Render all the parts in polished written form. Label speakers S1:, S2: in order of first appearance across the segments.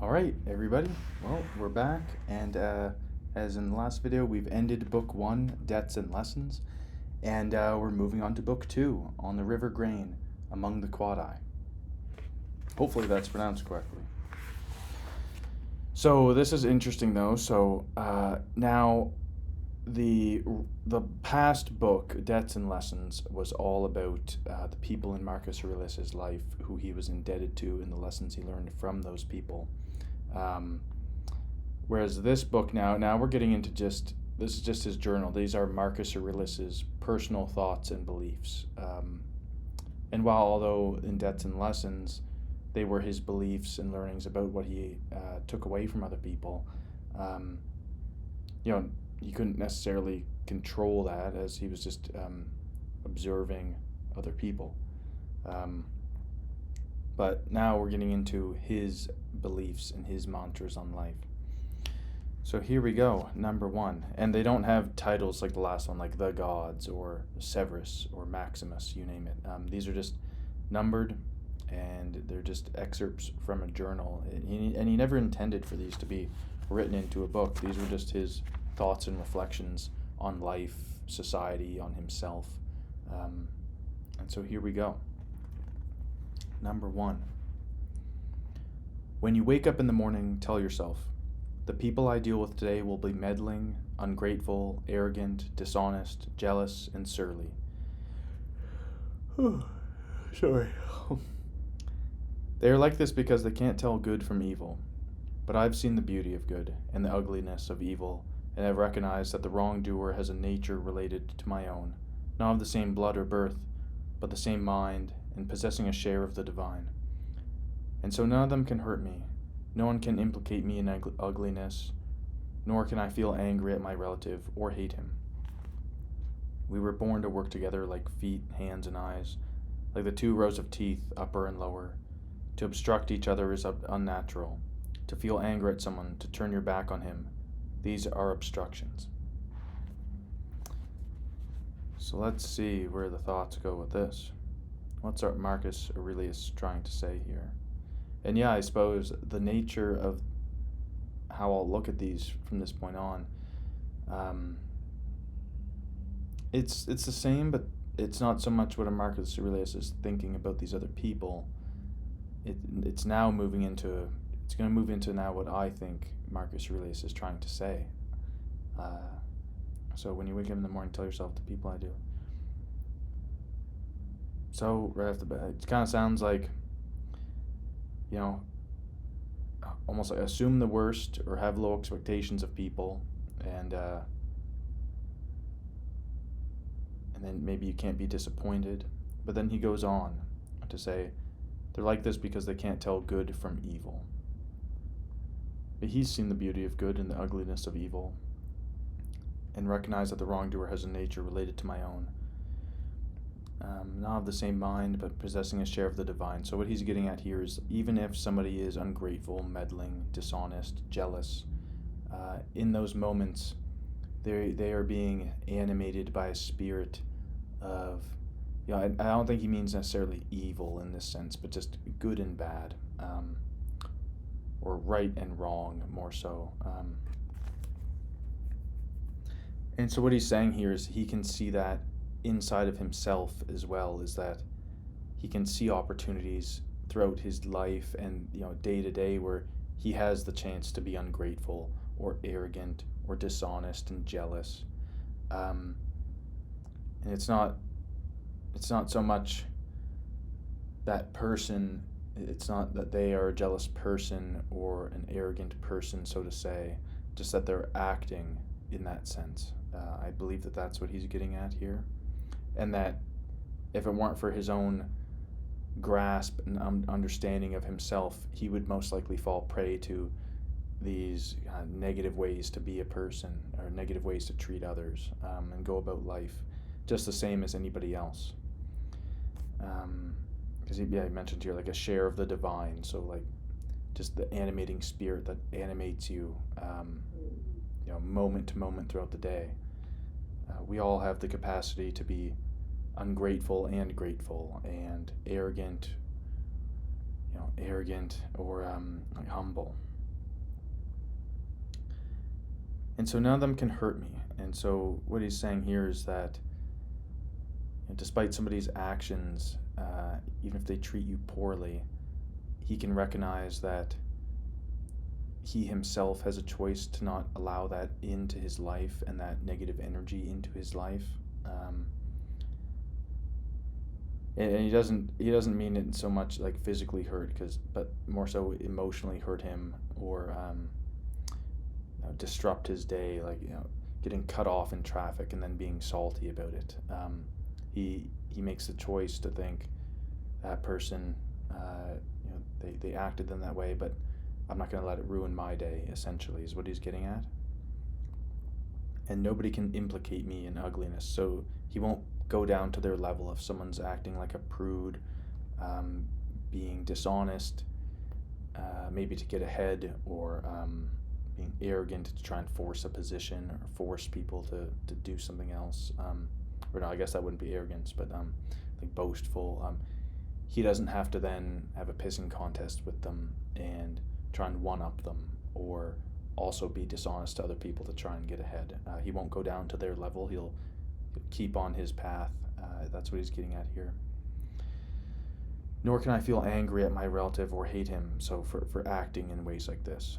S1: All right, everybody. Well, we're back, and as in the last video, we've ended book 1, Debts and Lessons, and we're moving on to book 2, On the River Gran, Among the Quadi. Hopefully that's pronounced correctly. So this is interesting, though. So now the past book, Debts and Lessons, was all about the people in Marcus Aurelius' life who he was indebted to and the lessons he learned from those people. Whereas this book now we're getting into this is just his journal. These are Marcus Aurelius' personal thoughts and beliefs. And while although in Debts and Lessons, they were his beliefs and learnings about what he took away from other people, he couldn't necessarily control that as he was just observing other people. But now we're getting into his beliefs and his mantras on life. So here we go, number 1. And they don't have titles like the last one, like the gods or Severus or Maximus, you name it. These are just numbered, and they're just excerpts from a journal. And he never intended for these to be written into a book. These were just his thoughts and reflections on life, society, on himself. And so here we go. Number 1. When you wake up in the morning, tell yourself, the people I deal with today will be meddling, ungrateful, arrogant, dishonest, jealous, and surly. Sorry. They are like this because they can't tell good from evil. But I've seen the beauty of good and the ugliness of evil, and I've recognized that the wrongdoer has a nature related to my own, not of the same blood or birth, but the same mind, and possessing a share of the divine. And so none of them can hurt me. No one can implicate me in ugliness, nor can I feel angry at my relative or hate him. We were born to work together like feet, hands, and eyes, like the 2 rows of teeth, upper and lower. To obstruct each other is unnatural. To feel anger at someone, to turn your back on him, these are obstructions. So let's see where the thoughts go with this. What's our Marcus Aurelius trying to say here? And yeah, I suppose the nature of how I'll look at these from this point on, it's the same, but it's not so much what a Marcus Aurelius is thinking about these other people. It's now moving into, it's going to move into now what I think Marcus Aurelius is trying to say. So when you wake up in the morning, tell yourself, the people I do. So right off the bat, it kind of sounds like, almost like assume the worst or have low expectations of people, and then maybe you can't be disappointed. But then he goes on to say, they're like this because they can't tell good from evil. But he's seen the beauty of good and the ugliness of evil, and recognized that the wrongdoer has a nature related to my own. Not of the same mind, but possessing a share of the divine. So what he's getting at here is, even if somebody is ungrateful, meddling, dishonest, jealous, in those moments, they are being animated by a spirit of, I don't think he means necessarily evil in this sense, but just good and bad, or right and wrong, more so. And so what he's saying here is he can see that inside of himself as well, is that he can see opportunities throughout his life and day to day where he has the chance to be ungrateful or arrogant or dishonest and jealous, and it's not so much that person, it's not that they are a jealous person or an arrogant person, so to say, just that they're acting in that sense. I believe that that's what he's getting at here. And that if it weren't for his own grasp and understanding of himself, he would most likely fall prey to these negative ways to be a person, or negative ways to treat others, and go about life just the same as anybody else. Because he mentioned here like a share of the divine, so like just the animating spirit that animates you, moment to moment throughout the day. We all have the capacity to be ungrateful and grateful, and arrogant, arrogant or like humble. And so none of them can hurt me. And so what he's saying here is that despite somebody's actions, even if they treat you poorly, he can recognize that he himself has a choice to not allow that into his life and that negative energy into his life. And he doesn't mean it so much like physically hurt, but more so emotionally hurt him, or disrupt his day, like getting cut off in traffic and then being salty about it. He makes the choice to think that person, they acted in that way, but I'm not going to let it ruin my day, essentially, is what he's getting at. And nobody can implicate me in ugliness, so he won't go down to their level if someone's acting like a prude, being dishonest, maybe to get ahead, or being arrogant to try and force a position or force people to do something else. Or no, I guess that wouldn't be arrogance, but like boastful. He doesn't have to then have a pissing contest with them and try and one-up them, or also be dishonest to other people to try and get ahead. He won't go down to their level. He'll keep on his path. That's what he's getting at here. Nor can I feel angry at my relative or hate him for acting in ways like this.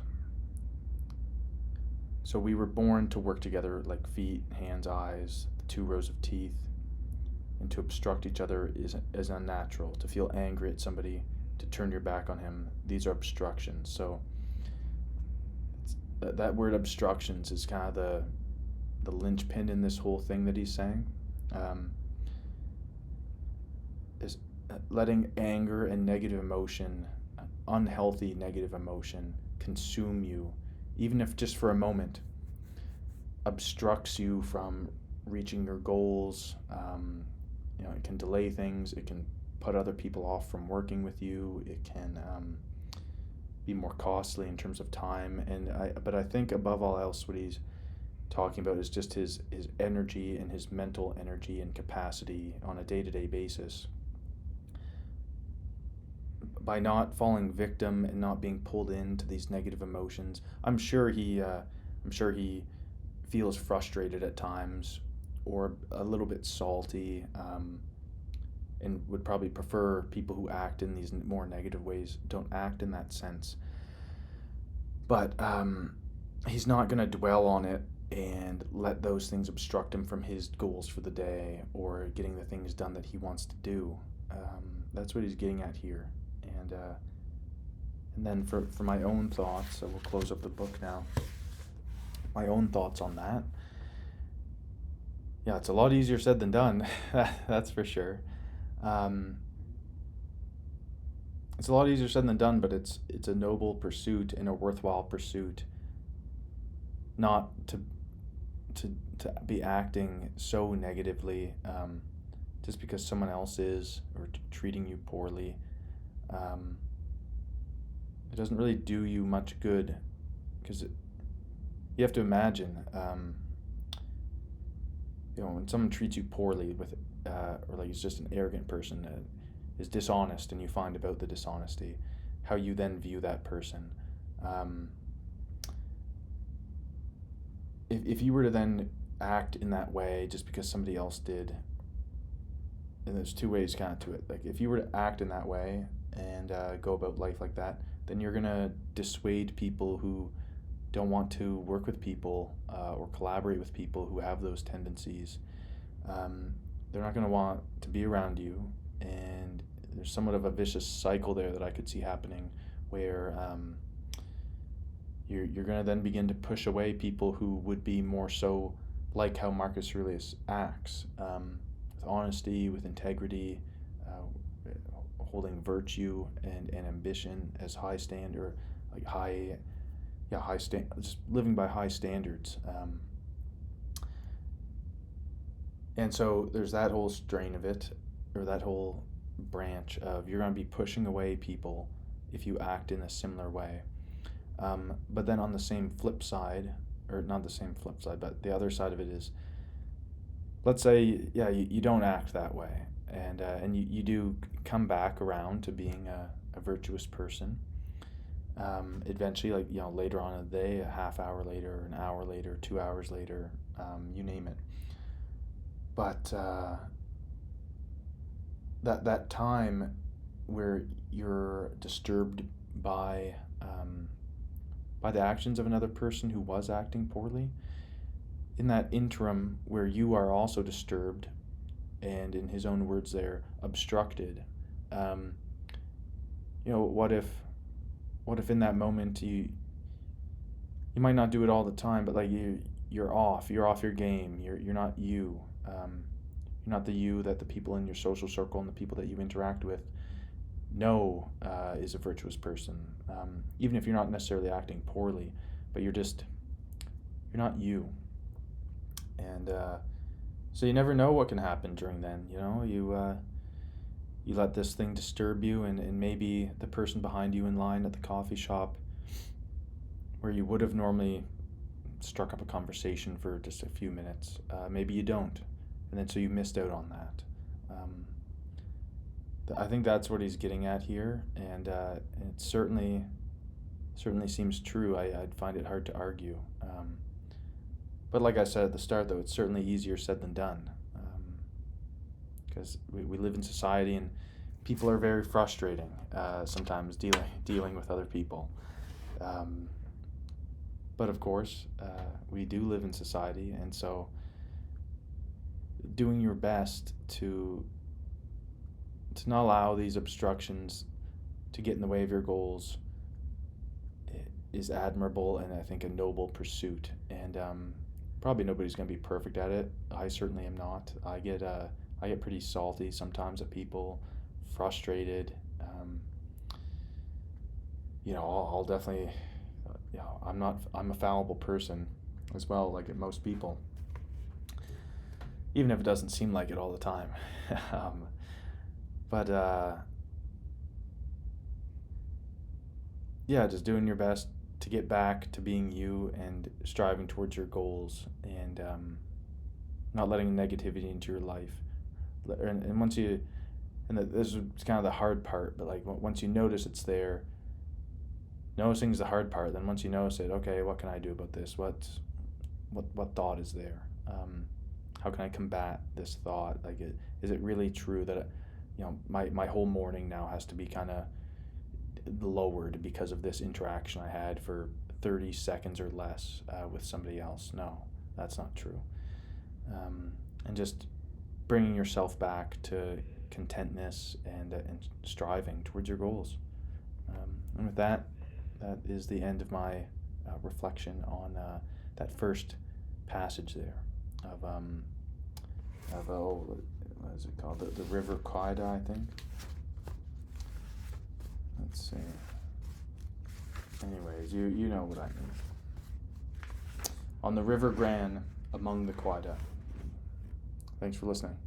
S1: So we were born to work together like feet, hands, eyes, the two rows of teeth, and to obstruct each other is unnatural. To feel angry at somebody, to turn your back on him, these are obstructions. So that word obstructions is kind of the linchpin in this whole thing that he's saying. Is letting anger and negative emotion, unhealthy negative emotion, consume you, even if just for a moment, obstructs you from reaching your goals. It can delay things. It can put other people off from working with you. It can be more costly in terms of time. But I think above all else, what he's talking about is just his energy and his mental energy and capacity on a day-to-day basis. By not falling victim and not being pulled into these negative emotions, I'm sure he feels frustrated at times, or a little bit salty, and would probably prefer people who act in these more negative ways don't act in that sense. But he's not going to dwell on it and let those things obstruct him from his goals for the day or getting the things done that he wants to do. That's what he's getting at here. And then for my own thoughts, so we'll close up the book now. My own thoughts on that. Yeah, it's a lot easier said than done. That's for sure. It's a lot easier said than done, but it's a noble pursuit and a worthwhile pursuit. Not to be acting so negatively just because someone else is, or treating you poorly. It doesn't really do you much good, because you have to imagine, when someone treats you poorly or like he's just an arrogant person, is dishonest, and you find about the dishonesty, how you then view that person. If you were to then act in that way just because somebody else did, and there's two ways kind of to it. Like if you were to act in that way and go about life like that, then you're gonna dissuade people who don't want to work with people or collaborate with people who have those tendencies. They're not gonna want to be around you, and there's somewhat of a vicious cycle there that I could see happening, where you're gonna then begin to push away people who would be more so like how Marcus Aurelius acts, with honesty, with integrity, holding virtue and ambition as high standard, like just living by high standards. And so there's that whole strain of it, or that whole branch of you're going to be pushing away people if you act in a similar way. But then on the same flip side, or not the same flip side, but the other side of it is, let's say, you don't act that way, and you do come back around to being a virtuous person. Eventually, like, later on in the day, a half hour later, an hour later, 2 hours later, you name it. But that time where you're disturbed by the actions of another person who was acting poorly, in that interim where you are also disturbed, and in his own words there, obstructed, what if in that moment you might not do it all the time, but like you're off your game, you're not you, you're not the you that the people in your social circle and the people that you interact with know is a virtuous person, even if you're not necessarily acting poorly, but you're not you. And so you never know what can happen during then. You let this thing disturb you, and maybe the person behind you in line at the coffee shop, where you would have normally struck up a conversation for just a few minutes, maybe you don't, and then so you missed out on that. I think that's what he's getting at here, and it certainly seems true. I'd find it hard to argue. But like I said at the start, though, it's certainly easier said than done, because we live in society, and people are very frustrating sometimes dealing with other people. But of course, we do live in society, and so doing your best to not allow these obstructions to get in the way of your goals is admirable, and I think a noble pursuit. And probably nobody's going to be perfect at it. I certainly am not. I get pretty salty sometimes at people, frustrated. I'll definitely, I'm a fallible person as well, like most people, even if it doesn't seem like it all the time. But just doing your best to get back to being you and striving towards your goals, and not letting negativity into your life. And once you, this is kind of the hard part, but like once you notice it's there, noticing's the hard part. Then once you notice it, okay, what can I do about this? What thought is there? How can I combat this thought? Like, is it really true that my whole morning now has to be kind of lowered because of this interaction I had for 30 seconds or less with somebody else? No, that's not true. And just bringing yourself back to contentness and striving towards your goals. And with that is the end of my reflection on that first passage there of what is it called? The River Quadi, I think. Let's see. Anyways, you know what I mean. On the River Gran, among the Quadi. Thanks for listening.